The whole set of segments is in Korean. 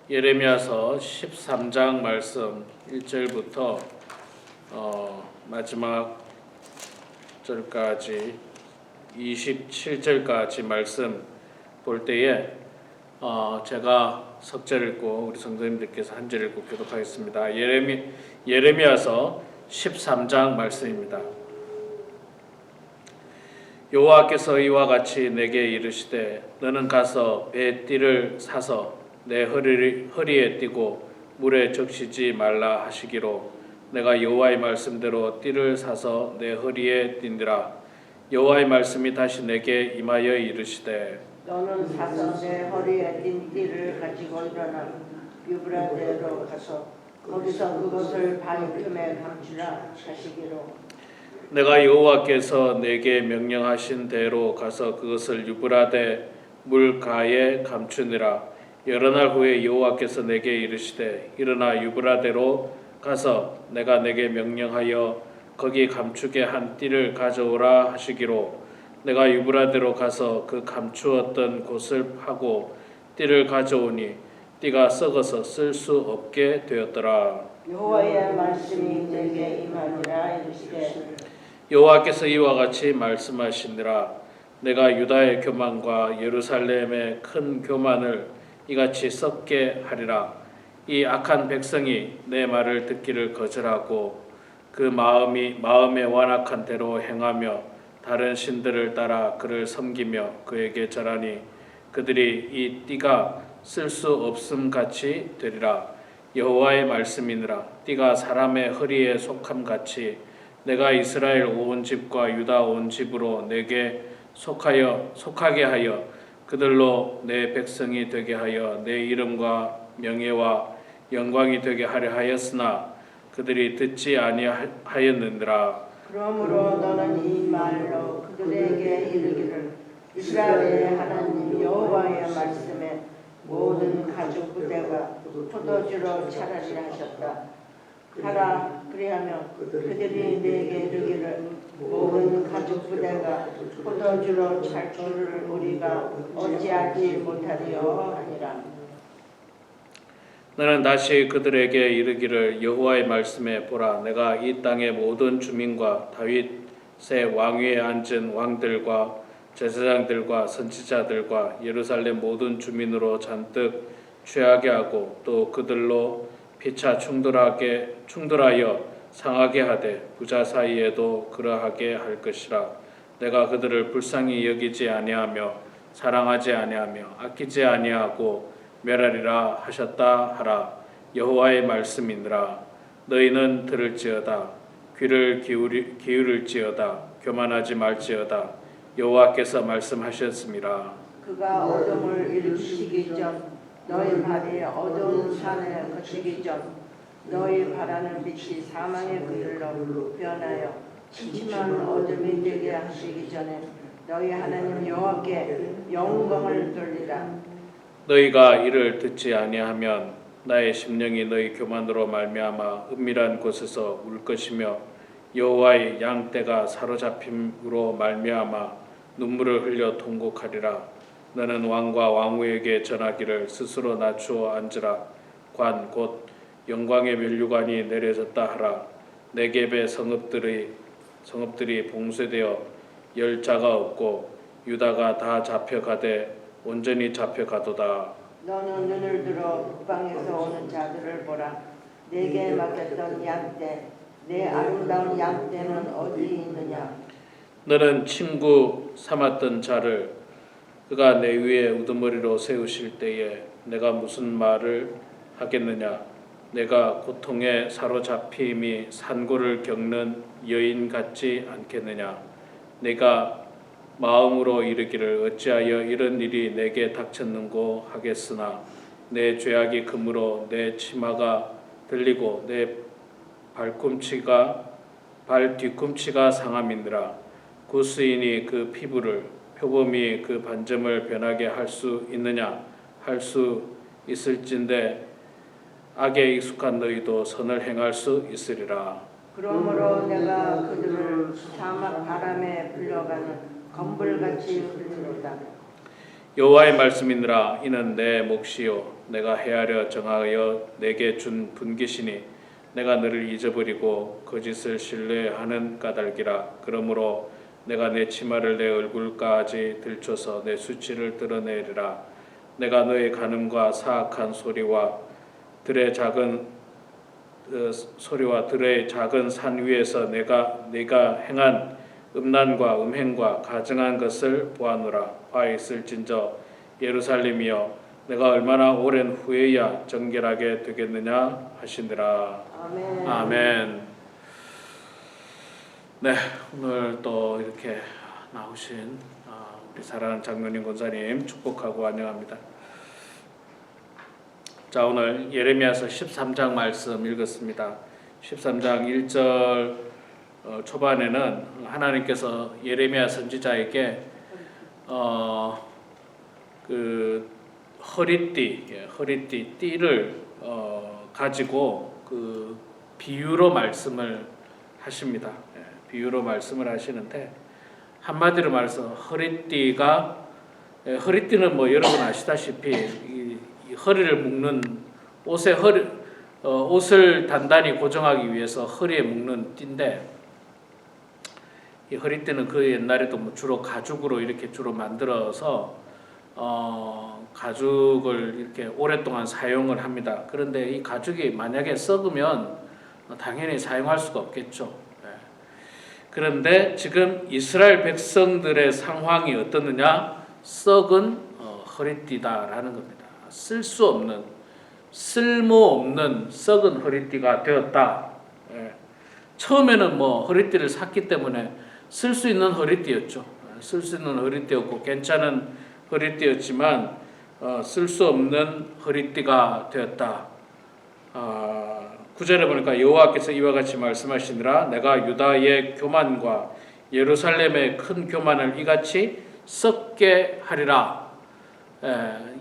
예레미야서 13장 말씀 1절부터 마지막 절까지 27절까지 말씀 볼 때에 제가 석절 읽고 우리 성도님들께서 한 절 읽고 교독하겠습니다. 예레미야서 13장 말씀입니다. 여호와께서 이와 같이 내게 이르시되 너는 가서 배 띠를 사서 내 허리에 띠고 물에 적시지 말라 하시기로 내가 여호와의 말씀대로 띠를 사서 내 허리에 띠니라. 여호와의 말씀이 다시 내게 임하여 이르시되 너는 사서 내 허리에 띈 띠를 가지고 일어나 유브라데로 가서 거기서 그것을 바위틈에 감추라 하시기로 내가 여호와께서 내게 명령하신 대로 가서 그것을 유브라데 물가에 감추니라. 여러 날 후에 여호와께서 내게 이르시되 일어나 유브라데로 가서 내가 내게 명령하여 거기 감추게 한 띠를 가져오라 하시기로 내가 유브라데로 가서 그 감추었던 곳을 파고 띠를 가져오니 띠가 썩어서 쓸 수 없게 되었더라. 여호와의 말씀이 내게 임하니라 이르시되 여호와께서 이와 같이 말씀하시니라. 내가 유다의 교만과 예루살렘의 큰 교만을 이같이 썩게 하리라. 이 악한 백성이 내 말을 듣기를 거절하고 그 마음에 완악한 대로 행하며 다른 신들을 따라 그를 섬기며 그에게 절하니 그들이 이 띠가 쓸 수 없음 같이 되리라. 여호와의 말씀이니라. 띠가 사람의 허리에 속함 같이 내가 이스라엘 온 집과 유다 온 집으로 내게 속하게 하여 그들로 내 백성이 되게 하여 내 이름과 명예와 영광이 되게 하려 하였으나 그들이 듣지 아니하였느니라. 그러므로 너는 이 말로 그들에게 이르기를 이스라엘의 하나님 여호와의 말씀에 모든 가죽 부대가 포도주로 차라리 하셨다 하라. 그리하면 그들이 내게 이르기를 모든 가죽 부대가 포도주로 찰 줄을 우리가 어찌하지 못하리요 하니라. 너는 다시 그들에게 이르기를 여호와의 말씀에 보라. 내가 이 땅의 모든 주민과 다윗의 왕위에 앉은 왕들과 제사장들과 선지자들과 예루살렘 모든 주민으로 잔뜩 취하게 하고 또 그들로 피차 충돌하여 상하게 하되 부자 사이에도 그러하게 할 것이라. 내가 그들을 불쌍히 여기지 아니하며 사랑하지 아니하며 아끼지 아니하고 멸하리라 하셨다 하라. 여호와의 말씀이니라. 너희는 들을지어다. 귀를 기울일지어다. 교만하지 말지어다. 여호와께서 말씀하셨음이라. 그가 어둠을 일으키시기 전 너희 발이 어두운 산에 거치기 전 너희 바라는 빛이 사망의 그늘로 변하여 침침한 어둠이 되게 하시기 전에 너희 하나님 여호와께 영광을 돌리라. 너희가 이를 듣지 아니하면 나의 심령이 너희 교만으로 말미암아 은밀한 곳에서 울 것이며 여호와의 양떼가 사로잡힘으로 말미암아 눈물을 흘려 통곡하리라. 너는 왕과 왕후에게 전하기를 스스로 낮추어 앉으라. 관 곧 영광의 면류관이 내려졌다 하라. 네겝의 성읍들이 봉쇄되어 열 자가 없고 유다가 다 잡혀가되 온전히 잡혀가도다. 너는 눈을 들어 북방에서 오는 자들을 보라. 내게 맡겼던 양떼 내 아름다운 양떼는 어디 있느냐. 너는 친구 삼았던 자를 그가 내 위에 우두머리로 세우실 때에 내가 무슨 말을 하겠느냐. 내가 고통에 사로잡힘이 산고를 겪는 여인 같지 않겠느냐. 내가 마음으로 이르기를 어찌하여 이런 일이 내게 닥쳤는고 하겠으나 내 죄악이 금으로 내 치마가 들리고 내 발 뒤꿈치가 상함이니라. 구스인이 그 피부를 표범이 그 반점을 변하게 할 수 있느냐. 할 수 있을진데 악에 익숙한 너희도 선을 행할 수 있으리라. 그러므로 내가 그들을 사막 바람에 불려가는 검불같이 흘리리다. 여호와의 말씀이니라. 이는 내 몫이요 내가 헤아려 정하여 내게 준 분깃이니 내가 너를 잊어버리고 거짓을 신뢰하는 까닭이라. 그러므로 내가 내 치마를 내 얼굴까지 들춰서 내 수치를 드러내리라. 내가 너의 간음과 사악한 소리와 들의 작은 산 위에서 네가 행한 음란과 음행과 가증한 것을 보아노라. 화 있을진저 예루살렘이여 내가 얼마나 오랜 후에야 정결하게 되겠느냐 하시니라. 아멘. 아멘. 네, 오늘 또 이렇게 나오신 우리 사랑하는 장로님 권사님 축복하고 환영합니다. 자, 오늘 예레미야서 13장 말씀 읽었습니다. 13장 1절 초반에는 하나님께서 예레미야 선지자에게 그 허리띠 띠를 가지고 그 비유로 말씀을 하십니다. 비유로 말씀을 하시는데 한마디로 말해서 허리띠는 뭐 여러분 아시다시피 이 허리를 묶는 옷을 단단히 고정하기 위해서 허리에 묶는 띠인데, 이 허리띠는 그 옛날에도 뭐 주로 가죽으로 이렇게 주로 만들어서 가죽을 이렇게 오랫동안 사용을 합니다. 그런데 이 가죽이 만약에 썩으면 당연히 사용할 수가 없겠죠. 그런데 지금 이스라엘 백성들의 상황이 어떻느냐? 썩은 허리띠다라는 겁니다. 쓸모없는 썩은 허리띠가 되었다. 처음에는 뭐 허리띠를 샀기 때문에 쓸 수 있는 허리띠였죠. 쓸 수 있는 허리띠였고 괜찮은 허리띠였지만 쓸 수 없는 허리띠가 되었다. 9절에 보니까 여호와께서 이와 같이 말씀하시니라. 내가 유다의 교만과 예루살렘의 큰 교만을 이같이 썩게 하리라.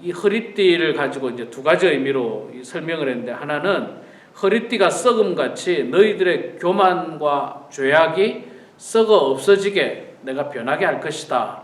이 허리띠를 가지고 이제 두 가지 의미로 설명을 했는데, 하나는 허리띠가 썩음같이 너희들의 교만과 죄악이 썩어 없어지게 내가 변하게 할 것이다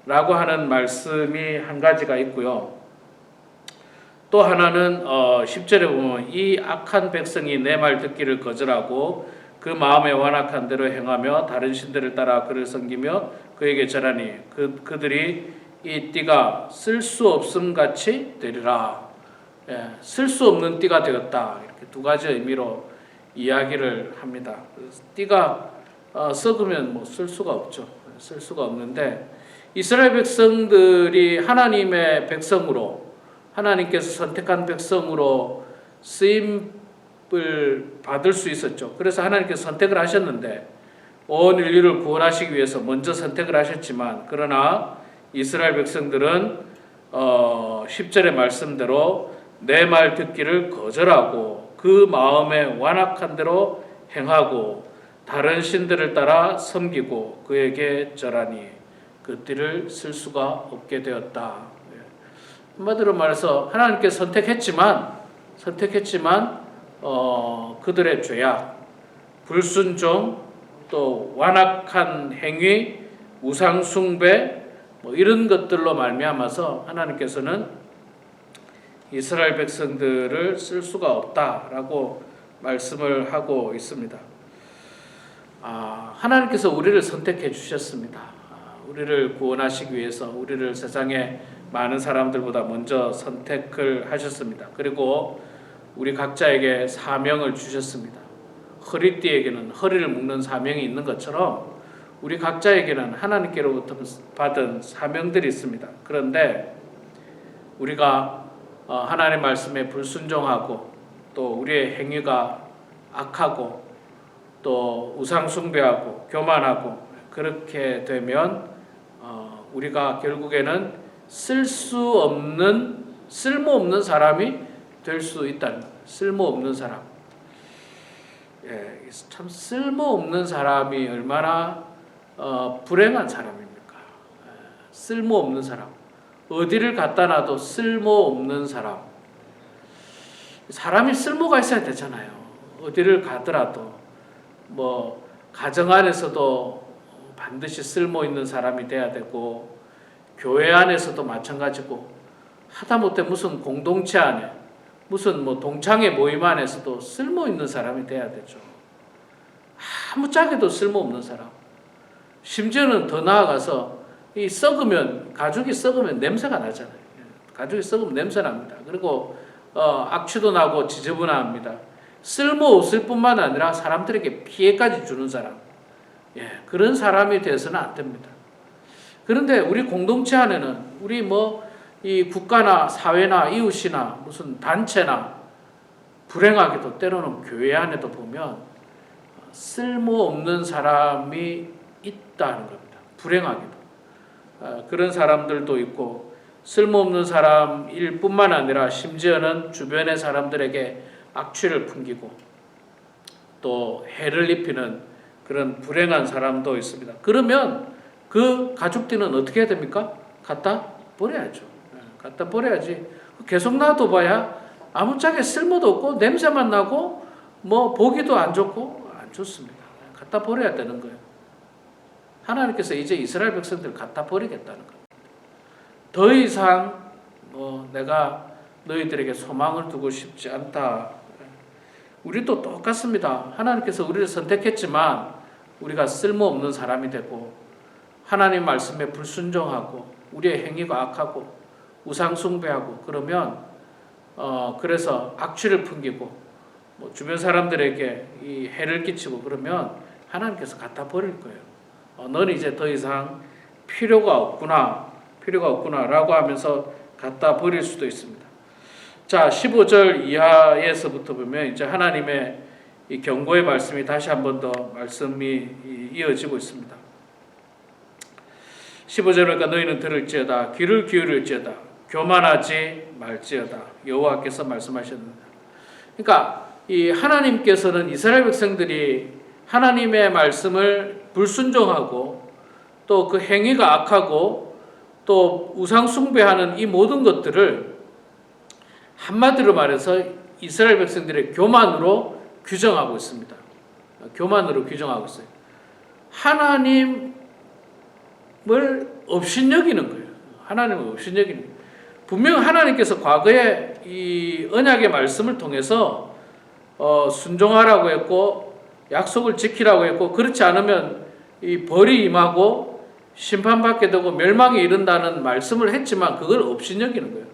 라고 하는 말씀이 한 가지가 있고요. 또 하나는 10절에 보면 이 악한 백성이 내 말 듣기를 거절하고 그 마음에 완악한 대로 행하며 다른 신들을 따라 그를 섬기며 그에게 절하니 그들이 이 띠가 쓸 수 없음 같이 되리라. 쓸 수 없는 띠가 되었다. 이렇게 두 가지 의미로 이야기를 합니다. 띠가 썩으면 뭐 쓸 수가 없죠. 쓸 수가 없는데, 이스라엘 백성들이 하나님의 백성으로, 하나님께서 선택한 백성으로 쓰임을 받을 수 있었죠. 그래서 하나님께서 선택을 하셨는데, 온 인류를 구원하시기 위해서 먼저 선택을 하셨지만, 그러나 이스라엘 백성들은 10절의 말씀대로 내 말 듣기를 거절하고 그 마음에 완악한 대로 행하고 다른 신들을 따라 섬기고 그에게 절하니 그 띠를 쓸 수가 없게 되었다. 한마디로 말해서 하나님께서 선택했지만 그들의 죄악, 불순종, 또 완악한 행위, 우상 숭배 뭐 이런 것들로 말미암아서 하나님께서는 이스라엘 백성들을 쓸 수가 없다라고 말씀을 하고 있습니다. 하나님께서 우리를 선택해 주셨습니다. 우리를 구원하시기 위해서 우리를 세상에 많은 사람들보다 먼저 선택을 하셨습니다. 그리고 우리 각자에게 사명을 주셨습니다. 허리띠에게는 허리를 묶는 사명이 있는 것처럼 우리 각자에게는 하나님께로부터 받은 사명들이 있습니다. 그런데 우리가 하나님의 말씀에 불순종하고 또 우리의 행위가 악하고 또 우상 숭배하고 교만하고 그렇게 되면 우리가 결국에는 쓸모없는 사람이 될 수 있다는 거예요. 쓸모없는 사람. 참 쓸모없는 사람이 얼마나 불행한 사람입니까? 쓸모없는 사람. 어디를 갖다 놔도 쓸모없는 사람. 사람이 쓸모가 있어야 되잖아요. 어디를 가더라도 가정 안에서도 반드시 쓸모 있는 사람이 돼야 되고, 교회 안에서도 마찬가지고 하다못해 무슨 공동체 안에 무슨 뭐 동창회 모임 안에서도 쓸모 있는 사람이 돼야 되죠. 아무짝에도 쓸모없는 사람. 심지어는 더 나아가서 이 가죽이 썩으면 냄새가 나잖아요. 가죽이 썩으면 냄새 납니다. 그리고 악취도 나고 지저분합니다. 쓸모없을 뿐만 아니라 사람들에게 피해까지 주는 사람. 그런 사람이 되어서는 안 됩니다. 그런데 우리 공동체 안에는 우리 이 국가나 사회나 이웃이나 무슨 단체나 불행하게도 때로는 교회 안에도 보면 쓸모없는 사람이 있다는 겁니다. 불행하게도. 그런 사람들도 있고 쓸모없는 사람일 뿐만 아니라 심지어는 주변의 사람들에게 악취를 풍기고 또 해를 입히는 그런 불행한 사람도 있습니다. 그러면 그 가죽띠는 어떻게 해야 됩니까? 갖다 버려야죠. 갖다 버려야지. 계속 놔둬봐야 아무짝에 쓸모도 없고 냄새만 나고 보기도 안 좋고 안 좋습니다. 갖다 버려야 되는 거예요. 하나님께서 이제 이스라엘 백성들을 갖다 버리겠다는 거예요. 더 이상 내가 너희들에게 소망을 두고 싶지 않다. 우리도 똑같습니다. 하나님께서 우리를 선택했지만 우리가 쓸모없는 사람이 되고 하나님 말씀에 불순종하고 우리의 행위가 악하고 우상 숭배하고 그러면 그래서 악취를 풍기고 주변 사람들에게 이 해를 끼치고 그러면 하나님께서 갖다 버릴 거예요. 너는 이제 더 이상 필요가 없구나라고 하면서 갖다 버릴 수도 있습니다. 자, 15절 이하에서부터 보면 이제 하나님의 이 경고의 말씀이 다시 한 번 더 말씀이 이어지고 있습니다. 15절 그러니까 너희는 들을지어다 귀를 기울일지어다 교만하지 말지어다 여호와께서 말씀하셨습니다. 그러니까 이 하나님께서는 이스라엘 백성들이 하나님의 말씀을 불순종하고 또 그 행위가 악하고 또 우상 숭배하는 이 모든 것들을 한마디로 말해서 이스라엘 백성들의 교만으로 규정하고 있습니다. 교만으로 규정하고 있어요. 하나님을 업신여기는 거예요. 하나님을 업신여기는 거예요. 분명 하나님께서 과거에 이 언약의 말씀을 통해서 순종하라고 했고 약속을 지키라고 했고 그렇지 않으면 이 벌이 임하고 심판받게 되고 멸망에 이른다는 말씀을 했지만 그걸 업신여기는 거예요.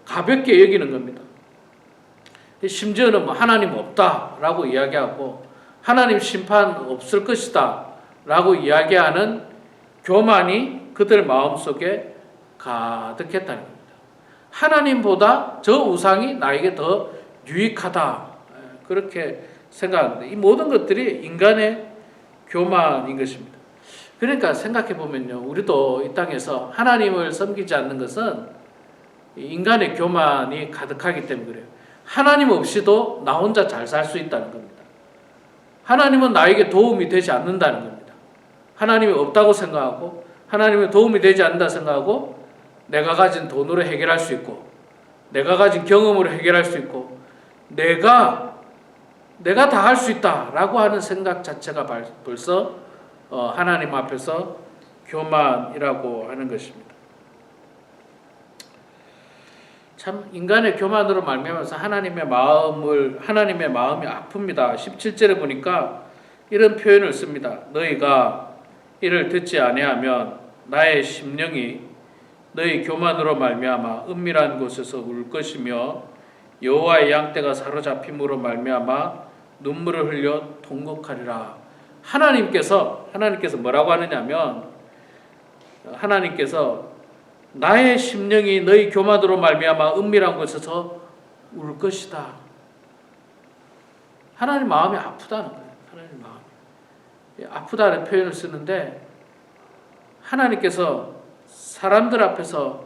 가볍게 여기는 겁니다. 심지어는 하나님 없다라고 이야기하고 하나님 심판 없을 것이다 라고 이야기하는 교만이 그들 마음속에 가득했다는 겁니다. 하나님보다 저 우상이 나에게 더 유익하다 그렇게 생각합니다. 이 모든 것들이 인간의 교만인 것입니다. 그러니까 생각해 보면요, 우리도 이 땅에서 하나님을 섬기지 않는 것은 인간의 교만이 가득하기 때문에 그래요. 하나님 없이도 나 혼자 잘 살 수 있다는 겁니다. 하나님은 나에게 도움이 되지 않는다는 겁니다. 하나님이 없다고 생각하고 하나님의 도움이 되지 않는다 생각하고 내가 가진 돈으로 해결할 수 있고 내가 가진 경험으로 해결할 수 있고 내가 다 할 수 있다라고 하는 생각 자체가 벌써 하나님 앞에서 교만이라고 하는 것입니다. 참 인간의 교만으로 말미암아서 하나님의 마음이 아픕니다. 17절에 보니까 이런 표현을 씁니다. 너희가 이를 듣지 아니하면 나의 심령이 너희 교만으로 말미암아 은밀한 곳에서 울 것이며 여호와의 양떼가 사로잡힘으로 말미암아 눈물을 흘려 통곡하리라. 하나님께서 뭐라고 하느냐면 하나님께서 나의 심령이 너희 교만으로 말미암아 은밀한 곳에서 울 것이다. 하나님 마음이 아프다는 거예요. 하나님 마음이 아프다는 표현을 쓰는데 하나님께서 사람들 앞에서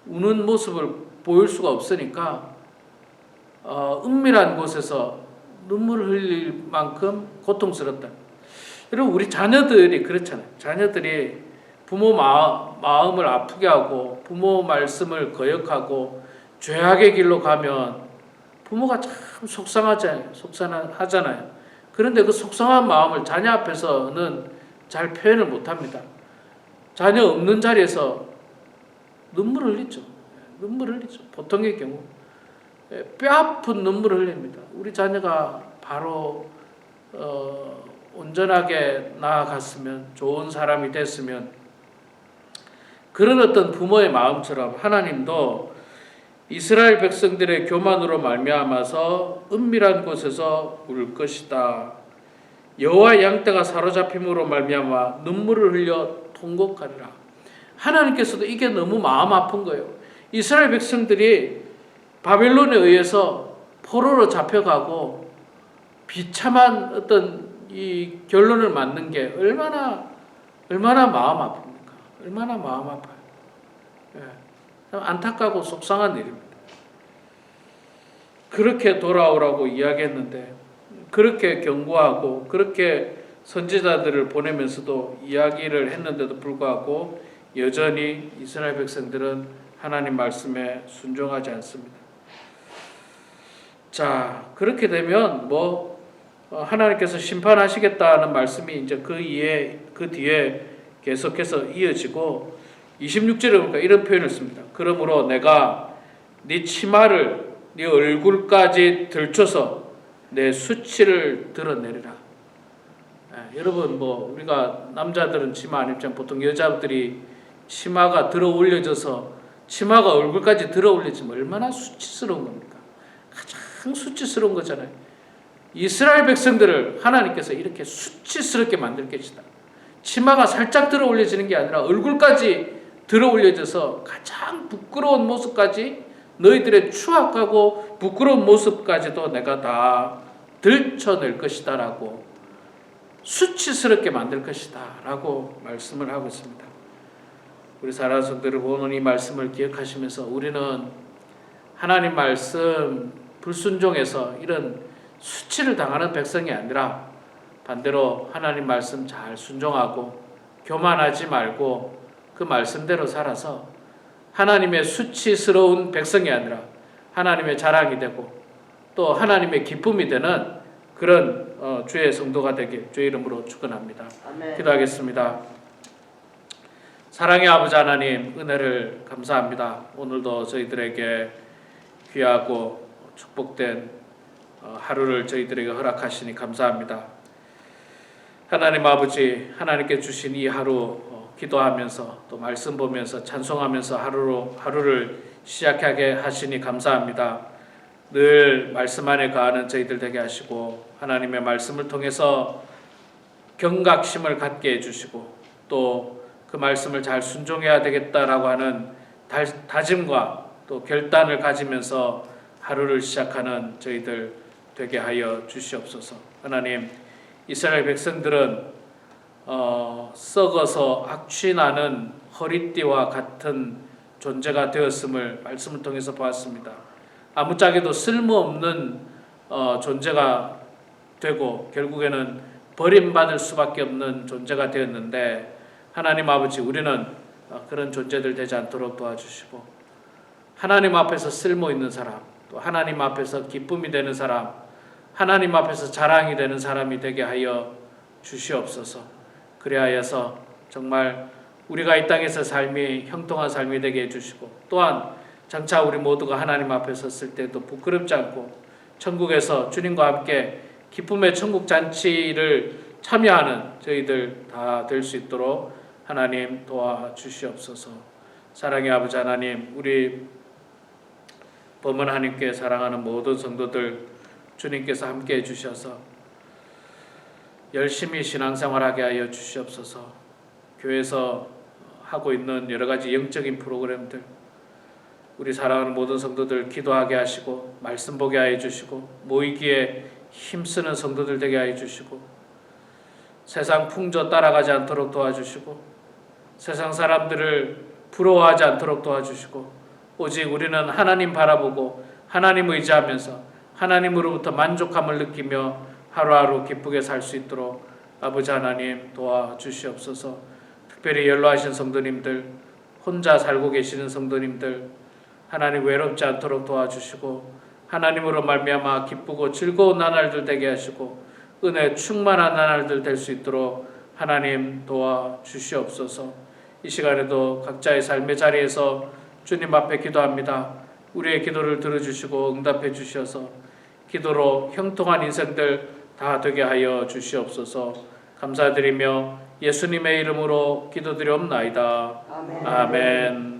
우는 모습을 보일 수가 없으니까 은밀한 곳에서 눈물을 흘릴 만큼 고통스럽다. 여러분 우리 자녀들이 그렇잖아요. 자녀들이 부모 마음을 아프게 하고 부모 말씀을 거역하고 죄악의 길로 가면 부모가 참 속상하잖아요. 그런데 그 속상한 마음을 자녀 앞에서는 잘 표현을 못합니다. 자녀 없는 자리에서 눈물을 흘리죠. 눈물을 흘리죠. 보통의 경우 뼈아픈 눈물을 흘립니다. 우리 자녀가 바로 온전하게 나아갔으면, 좋은 사람이 됐으면, 그런 어떤 부모의 마음처럼 하나님도 이스라엘 백성들의 교만으로 말미암아서 은밀한 곳에서 울 것이다. 여호와 양떼가 사로잡힘으로 말미암아 눈물을 흘려 통곡하리라. 하나님께서도 이게 너무 마음 아픈 거예요. 이스라엘 백성들이 바벨론에 의해서 포로로 잡혀가고 비참한 어떤 이 결론을 맞는 게 얼마나 마음 아픕니까? 얼마나 마음 아파요. 안타깝고 속상한 일입니다. 그렇게 돌아오라고 이야기했는데, 그렇게 경고하고 그렇게 선지자들을 보내면서도 이야기를 했는데도 불구하고 여전히 이스라엘 백성들은 하나님 말씀에 순종하지 않습니다. 자, 그렇게 되면 하나님께서 심판하시겠다는 말씀이 이제 그 뒤에 계속해서 이어지고 26절에 보니까 이런 표현을 씁니다. 그러므로 내가 네 치마를 네 얼굴까지 들춰서 내 수치를 드러내리라. 여러분 우리가 남자들은 치마 안 입지만 보통 여자들이 치마가 들어 올려져서 치마가 얼굴까지 들어 올려지면 얼마나 수치스러운 겁니까? 가장 수치스러운 거잖아요. 이스라엘 백성들을 하나님께서 이렇게 수치스럽게 만들 것이다. 치마가 살짝 들어 올려지는 게 아니라 얼굴까지 들어 올려져서 가장 부끄러운 모습까지, 너희들의 추악하고 부끄러운 모습까지도 내가 다 들춰낼 것이다 라고, 수치스럽게 만들 것이다 라고 말씀을 하고 있습니다. 우리 사랑하는 성도들, 오늘 이 말씀을 기억하시면서 우리는 하나님 말씀 불순종해서 이런 수치를 당하는 백성이 아니라 반대로 하나님 말씀 잘 순종하고 교만하지 말고 그 말씀대로 살아서 하나님의 수치스러운 백성이 아니라 하나님의 자랑이 되고 또 하나님의 기쁨이 되는 그런 주의 성도가 되길 주의 이름으로 축원합니다. 아멘. 기도하겠습니다. 사랑의 아버지 하나님, 은혜를 감사합니다. 오늘도 저희들에게 귀하고 축복된 하루를 저희들에게 허락하시니 감사합니다. 하나님 아버지, 하나님께 주신 이 하루 기도하면서 또 말씀 보면서 찬송하면서 하루를 시작하게 하시니 감사합니다. 늘 말씀 안에 거하는 저희들 되게 하시고 하나님의 말씀을 통해서 경각심을 갖게 해주시고 또 그 말씀을 잘 순종해야 되겠다라고 하는 다짐과 또 결단을 가지면서 하루를 시작하는 저희들 되게 하여 주시옵소서. 하나님, 이스라엘 백성들은 썩어서 악취나는 허리띠와 같은 존재가 되었음을 말씀을 통해서 보았습니다. 아무짝에도 쓸모없는 존재가 되고 결국에는 버림받을 수밖에 없는 존재가 되었는데, 하나님 아버지, 우리는 그런 존재들 되지 않도록 도와주시고 하나님 앞에서 쓸모있는 사람, 또 하나님 앞에서 기쁨이 되는 사람, 하나님 앞에서 자랑이 되는 사람이 되게 하여 주시옵소서. 그리하여서 정말 우리가 이 땅에서 삶이 형통한 삶이 되게 해주시고 또한 장차 우리 모두가 하나님 앞에 섰을 때도 부끄럽지 않고 천국에서 주님과 함께 기쁨의 천국 잔치를 참여하는 저희들 다 될 수 있도록 하나님 도와주시옵소서. 사랑의 아버지 하나님, 우리 범은 하나님께 사랑하는 모든 성도들 주님께서 함께 해주셔서 열심히 신앙생활하게 하여 주시옵소서. 교회에서 하고 있는 여러 가지 영적인 프로그램들 우리 사랑하는 모든 성도들 기도하게 하시고 말씀 보게 하여 주시고 모이기에 힘쓰는 성도들 되게 하여 주시고 세상 풍조 따라가지 않도록 도와주시고 세상 사람들을 부러워하지 않도록 도와주시고 오직 우리는 하나님 바라보고 하나님 의지하면서 하나님으로부터 만족함을 느끼며 하루하루 기쁘게 살 수 있도록 아버지 하나님 도와주시옵소서. 특별히 연로하신 성도님들, 혼자 살고 계시는 성도님들 하나님 외롭지 않도록 도와주시고 하나님으로 말미암아 기쁘고 즐거운 나날들 되게 하시고 은혜 충만한 나날들 될 수 있도록 하나님 도와주시옵소서. 이 시간에도 각자의 삶의 자리에서 주님 앞에 기도합니다. 우리의 기도를 들어주시고 응답해 주셔서 기도로 형통한 인생들 다 되게 하여 주시옵소서. 감사드리며 예수님의 이름으로 기도드리옵나이다. 아멘. 아멘.